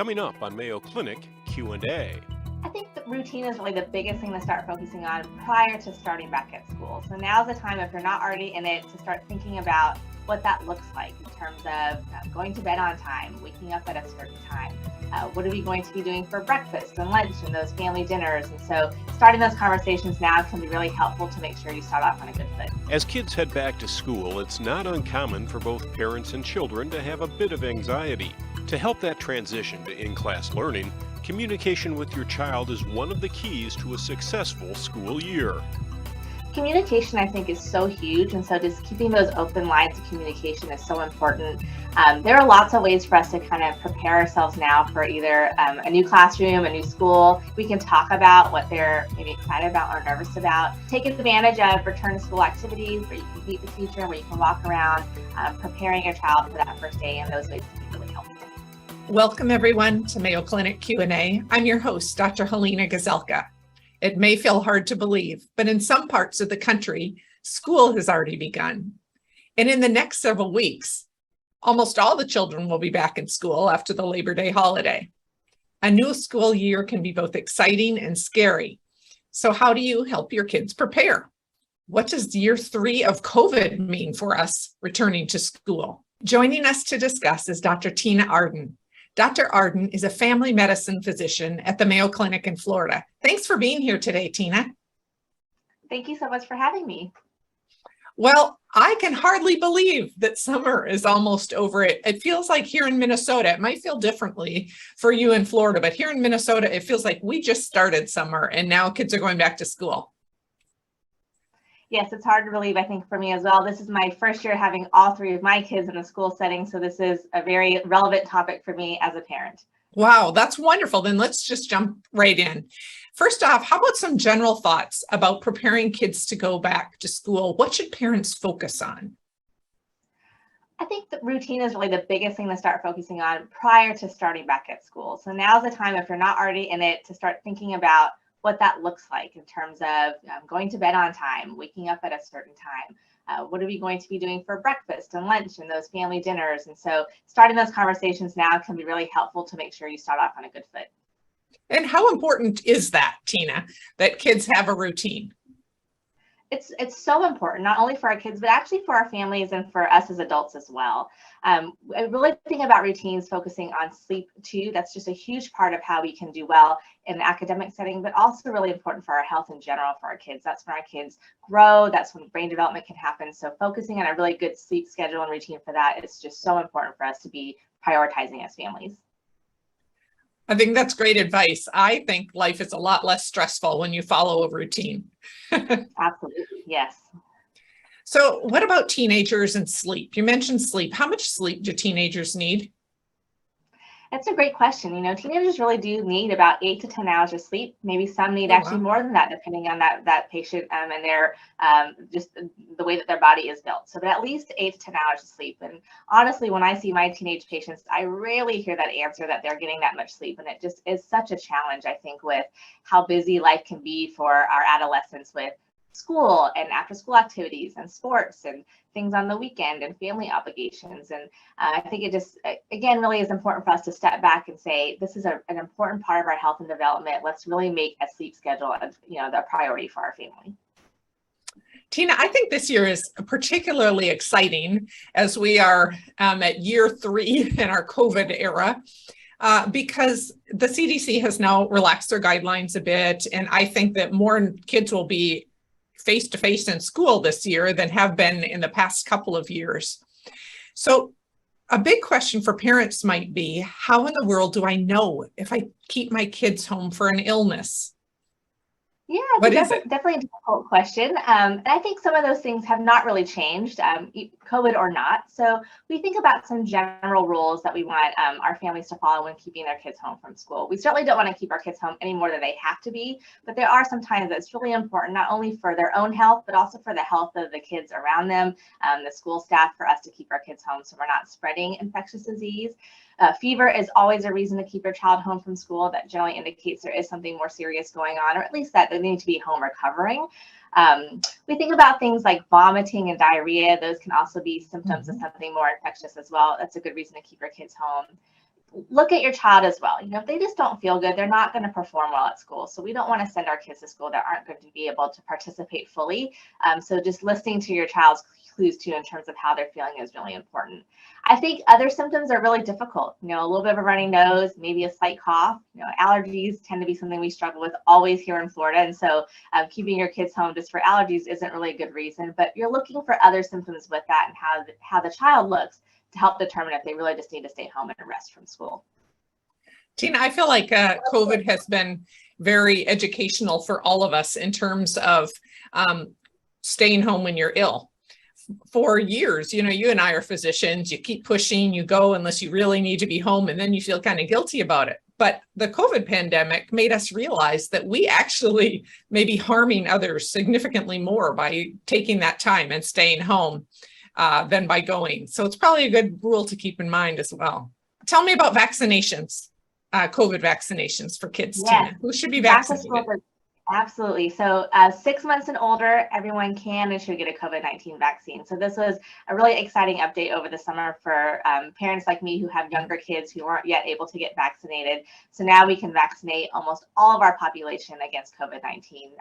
Coming up on Mayo Clinic Q&A. I think the routine is really the biggest thing to start focusing on prior to starting back at school. So now's the time, if you're not already in it, to start thinking about what that looks like in terms of going to bed on time, waking up at a certain time. What are we going to be doing for breakfast and lunch and those family dinners? And so starting those conversations now can be really helpful to make sure you start off on a good foot. As kids head back to school, it's not uncommon for both parents and children to have a bit of anxiety. To help that transition to in-class learning, communication with your child is one of the keys to a successful school year. Communication, I think, is so huge, and so just keeping those open lines of communication is so important. There are lots of ways for us to kind of prepare ourselves now for either a new classroom, a new school. We can talk about what they're maybe excited about or nervous about. Take advantage of return to school activities where you can meet the teacher, where you can walk around, preparing your child for that first day, and those ways can be really helpful. Welcome everyone to Mayo Clinic Q&A. I'm your host, Dr. Helena Gazelka. It may feel hard to believe, but in some parts of the country, school has already begun. And in the next several weeks, almost all the children will be back in school after the Labor Day holiday. A new school year can be both exciting and scary. So how do you help your kids prepare? What does year 3 of COVID mean for us returning to school? Joining us to discuss is Dr. Tina Ardon. Dr. Ardon is a family medicine physician at the Mayo Clinic in Florida. Thanks for being here today, Tina. Thank you so much for having me. Well, I can hardly believe that summer is almost over. It feels like here in Minnesota, it might feel differently for you in Florida, but here in Minnesota, it feels like we just started summer and now kids are going back to school. Yes, it's hard to believe, I think, for me as well. This is my first year having all 3 of my kids in a school setting, so this is a very relevant topic for me as a parent. Wow, that's wonderful. Then let's just jump right in. First off, how about some general thoughts about preparing kids to go back to school? What should parents focus on? I think the routine is really the biggest thing to start focusing on prior to starting back at school. So now's the time, if you're not already in it, to start thinking about what that looks like in terms of going to bed on time, waking up at a certain time. What are we going to be doing for breakfast and lunch and those family dinners? And so starting those conversations now can be really helpful to make sure you start off on a good foot. And how important is that, Tina, that kids have a routine? It's so important, not only for our kids, but actually for our families and for us as adults as well. I really think about routines focusing on sleep too. That's just a huge part of how we can do well in the academic setting, but also really important for our health in general for our kids. That's when our kids grow. That's when brain development can happen. So focusing on a really good sleep schedule and routine for that is just so important for us to be prioritizing as families. I think that's great advice. I think life is a lot less stressful when you follow a routine. Absolutely, yes. So what about teenagers and sleep? You mentioned sleep. How much sleep do teenagers need? That's a great question. You know, teenagers really do need about 8 to 10 hours of sleep. Maybe some need actually more than that, depending on that patient and their just the way that their body is built. So, but at least 8 to 10 hours of sleep. And honestly, when I see my teenage patients, I rarely hear that answer that they're getting that much sleep. And it just is such a challenge, I think, with how busy life can be for our adolescents with school and after school activities and sports and things on the weekend and family obligations. And I think it just, again, really is important for us to step back and say, this is an important part of our health and development. Let's really make a sleep schedule, the priority for our family. Tina, I think this year is particularly exciting as we are at year 3 in our COVID era. Because the CDC has now relaxed their guidelines a bit. And I think that more kids will be face-to-face in school this year than have been in the past couple of years. So a big question for parents might be, how in the world do I know if I keep my kids home for an illness? Yeah, what is it? Definitely a difficult question. And I think some of those things have not really changed, COVID or not. So we think about some general rules that we want our families to follow when keeping their kids home from school. We certainly don't want to keep our kids home any more than they have to be, but there are some times that it's really important, not only for their own health, but also for the health of the kids around them, the school staff, for us to keep our kids home so we're not spreading infectious disease. Fever is always a reason to keep your child home from school. That generally indicates there is something more serious going on, or at least that they need to be home recovering. We think about things like vomiting and diarrhea. Those can also be symptoms of something more infectious as well. That's a good reason to keep your kids home. look at your child as well. If they just don't feel good, they're not going to perform well at school. So we don't want to send our kids to school that aren't going to be able to participate fully. So just listening to your child's clues too in terms of how they're feeling is really important. I think other symptoms are really difficult. A little bit of a runny nose, maybe a slight cough. Allergies tend to be something we struggle with always here in Florida. And so keeping your kids home just for allergies isn't really a good reason, but you're looking for other symptoms with that and how the child looks to help determine if they really just need to stay home and rest from school. Tina, I feel like COVID has been very educational for all of us in terms of staying home when you're ill. For years, you and I are physicians, you keep pushing, you go unless you really need to be home, and then you feel kind of guilty about it. But the COVID pandemic made us realize that we actually may be harming others significantly more by taking that time and staying home than by going. So it's probably a good rule to keep in mind as well. Tell me about vaccinations, COVID vaccinations for kids, Yes. Tina. Who should be vaccinated? Absolutely. So 6 months and older, everyone can and should get a COVID-19 vaccine. So this was a really exciting update over the summer for parents like me who have younger kids who weren't yet able to get vaccinated. So now we can vaccinate almost all of our population against COVID-19.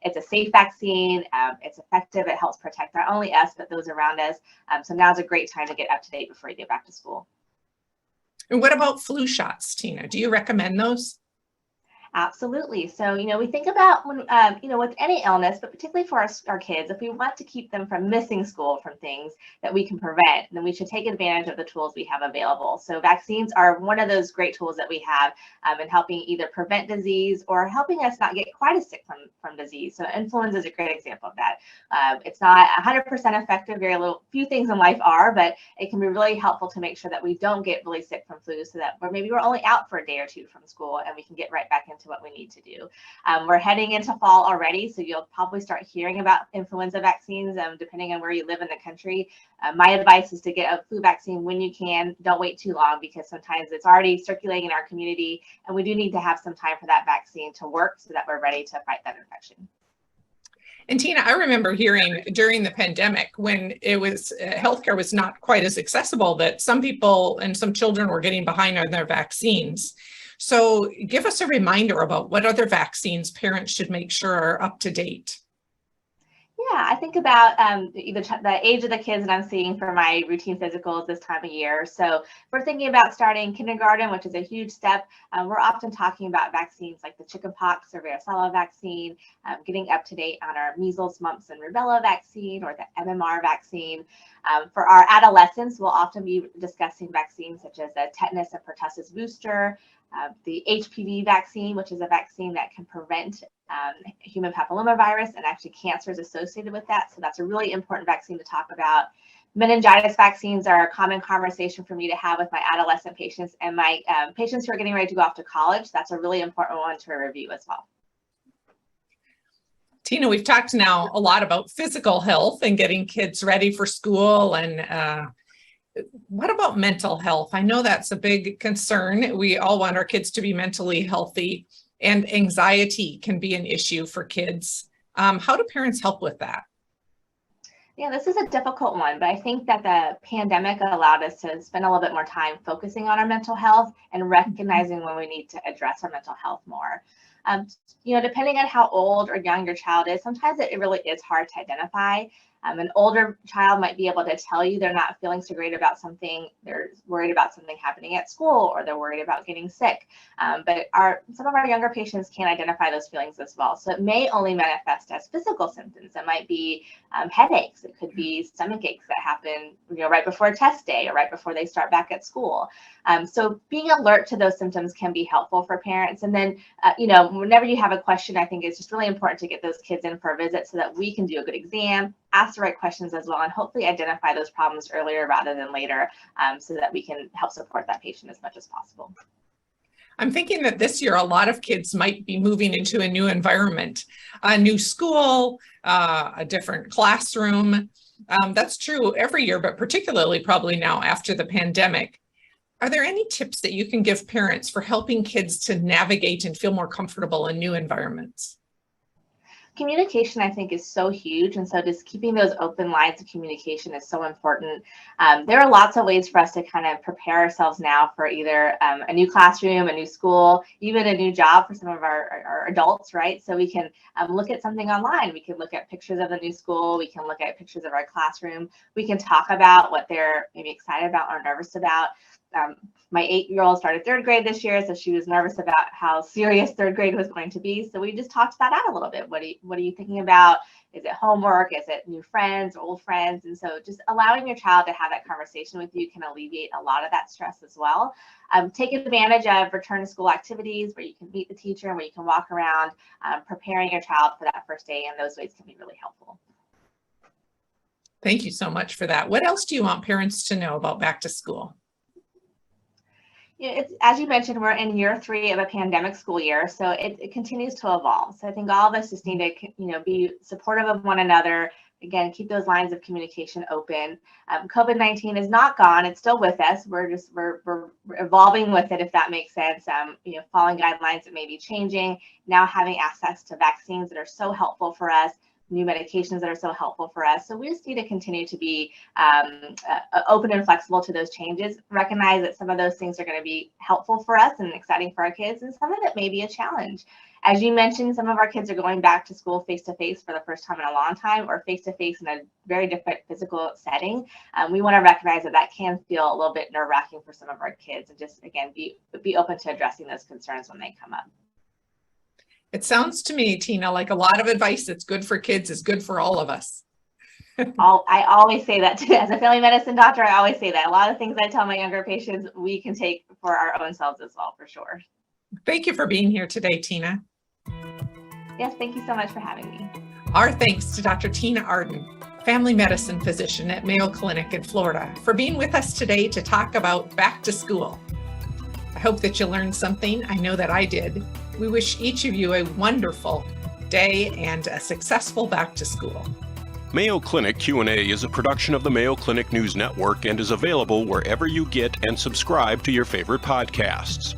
It's a safe vaccine. It's effective. It helps protect not only us, but those around us. So now's a great time to get up to date before you get back to school. And what about flu shots, Tina? Do you recommend those? Absolutely. So, we think about when, with any illness, but particularly for our kids, if we want to keep them from missing school from things that we can prevent, then we should take advantage of the tools we have available. So vaccines are one of those great tools that we have in helping either prevent disease or helping us not get quite as sick from disease. So influenza is a great example of that. It's not 100% effective. Few things in life are, but it can be really helpful to make sure that we don't get really sick from flu, so that maybe we're only out for a day or two from school and we can get right back into what we need to do. We're heading into fall already, so you'll probably start hearing about influenza vaccines depending on where you live in the country. My advice is to get a flu vaccine when you can. Don't wait too long, because sometimes it's already circulating in our community, and we do need to have some time for that vaccine to work so that we're ready to fight that infection. And Tina, I remember hearing during the pandemic when healthcare was not quite as accessible, that some people and some children were getting behind on their vaccines. So give us a reminder about what other vaccines parents should make sure are up to date. Yeah, I think about the age of the kids that I'm seeing for my routine physicals this time of year. So if we're thinking about starting kindergarten, which is a huge step, we're often talking about vaccines like the chickenpox or varicella vaccine, getting up to date on our measles, mumps, and rubella vaccine, or the MMR vaccine. For our adolescents, we'll often be discussing vaccines such as the tetanus and pertussis booster, the HPV vaccine, which is a vaccine that can prevent human papillomavirus and actually cancers associated with that. So that's a really important vaccine to talk about. Meningitis vaccines are a common conversation for me to have with my adolescent patients and my patients who are getting ready to go off to college. That's a really important one to review as well. Tina, we've talked now a lot about physical health and getting kids ready for school, and what about mental health? I know that's a big concern. We all want our kids to be mentally healthy, and anxiety can be an issue for kids. How do parents help with that? Yeah, this is a difficult one, but I think that the pandemic allowed us to spend a little bit more time focusing on our mental health and recognizing when we need to address our mental health more. Depending on how old or young your child is, sometimes it really is hard to identify. An older child might be able to tell you they're not feeling so great about something. They're worried about something happening at school, or they're worried about getting sick. But some of our younger patients can identify those feelings as well. So it may only manifest as physical symptoms. It might be headaches. It could be stomach aches that happen, right before a test day or right before they start back at school. So being alert to those symptoms can be helpful for parents. And then, whenever you have a question, I think it's just really important to get those kids in for a visit so that we can do a good exam, ask the right questions as well, and hopefully identify those problems earlier rather than later, so that we can help support that patient as much as possible. I'm thinking that this year, a lot of kids might be moving into a new environment, a new school, a different classroom. That's true every year, but particularly probably now after the pandemic. Are there any tips that you can give parents for helping kids to navigate and feel more comfortable in new environments? Communication, I think, is so huge. And so just keeping those open lines of communication is so important. There are lots of ways for us to kind of prepare ourselves now for either a new classroom, a new school, even a new job for some of our adults, right? So we can look at something online. We can look at pictures of the new school. We can look at pictures of our classroom. We can talk about what they're maybe excited about or nervous about. My 8-year-old started 3rd grade this year, so she was nervous about how serious 3rd grade was going to be. So we just talked that out a little bit. What are you thinking about? Is it homework? Is it new friends, old friends? And so just allowing your child to have that conversation with you can alleviate a lot of that stress as well. Take advantage of return to school activities where you can meet the teacher and where you can walk around, preparing your child for that first day. And those ways can be really helpful. Thank you so much for that. What else do you want parents to know about back to school? It's, as you mentioned, we're in year 3 of a pandemic school year, so it continues to evolve. So I think all of us just need to, be supportive of one another. Again, keep those lines of communication open. COVID-19 is not gone; it's still with us. We're evolving with it, if that makes sense. Following guidelines that may be changing. Now having access to vaccines that are so helpful for us. New medications that are so helpful for us. So we just need to continue to be open and flexible to those changes, recognize that some of those things are going to be helpful for us and exciting for our kids, and some of it may be a challenge. As you mentioned, some of our kids are going back to school face-to-face for the first time in a long time, or face-to-face in a very different physical setting. We want to recognize that can feel a little bit nerve-wracking for some of our kids, and just, again, be open to addressing those concerns when they come up. It sounds to me, Tina, like a lot of advice that's good for kids is good for all of us. I always say that too. As a family medicine doctor, I always say that. A lot of things I tell my younger patients, we can take for our own selves as well, for sure. Thank you for being here today, Tina. Yes, thank you so much for having me. Our thanks to Dr. Tina Ardon, family medicine physician at Mayo Clinic in Florida, for being with us today to talk about back to school. I hope that you learned something. I know that I did. We wish each of you a wonderful day and a successful back to school. Mayo Clinic Q&A is a production of the Mayo Clinic News Network and is available wherever you get and subscribe to your favorite podcasts.